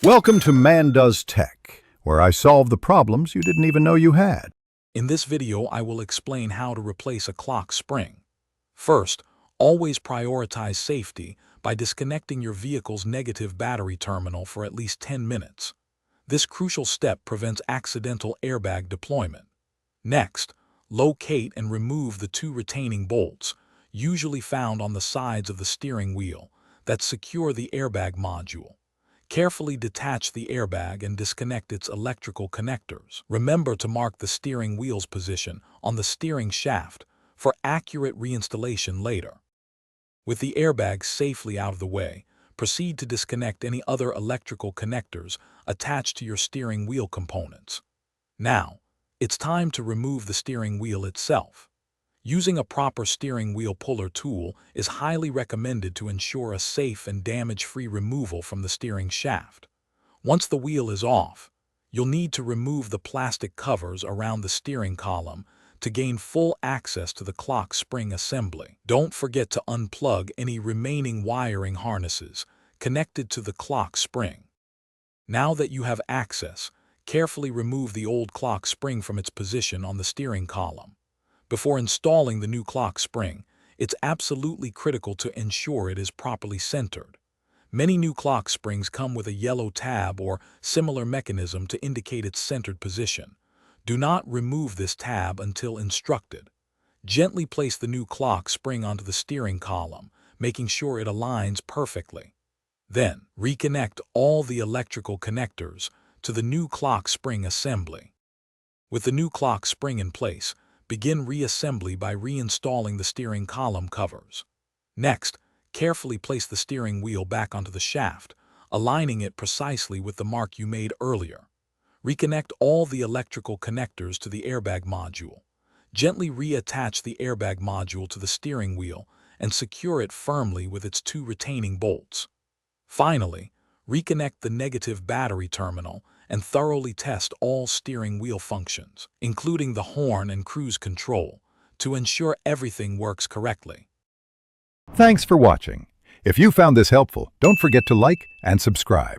Welcome to Man Does Tech, where I solve the problems you didn't even know you had. In this video, I will explain how to replace a clock spring. First, always prioritize safety by disconnecting your vehicle's negative battery terminal for at least 10 minutes. This crucial step prevents accidental airbag deployment. Next, locate and remove the two retaining bolts, usually found on the sides of the steering wheel, that secure the airbag module. Carefully detach the airbag and disconnect its electrical connectors. Remember to mark the steering wheel's position on the steering shaft for accurate reinstallation later. With the airbag safely out of the way, proceed to disconnect any other electrical connectors attached to your steering wheel components. Now, it's time to remove the steering wheel itself. Using a proper steering wheel puller tool is highly recommended to ensure a safe and damage-free removal from the steering shaft. Once the wheel is off, you'll need to remove the plastic covers around the steering column to gain full access to the clock spring assembly. Don't forget to unplug any remaining wiring harnesses connected to the clock spring. Now that you have access, carefully remove the old clock spring from its position on the steering column. Before installing the new clock spring, it's absolutely critical to ensure it is properly centered. Many new clock springs come with a yellow tab or similar mechanism to indicate its centered position. Do not remove this tab until instructed. Gently place the new clock spring onto the steering column, making sure it aligns perfectly. Then, reconnect all the electrical connectors to the new clock spring assembly. With the new clock spring in place, begin reassembly by reinstalling the steering column covers. Next, carefully place the steering wheel back onto the shaft, aligning it precisely with the mark you made earlier. Reconnect all the electrical connectors to the airbag module. Gently reattach the airbag module to the steering wheel and secure it firmly with its two retaining bolts. Finally, reconnect the negative battery terminal and thoroughly test all steering wheel functions, including the horn and cruise control, to ensure everything works correctly. Thanks for watching. If you found this helpful, don't forget to like and subscribe.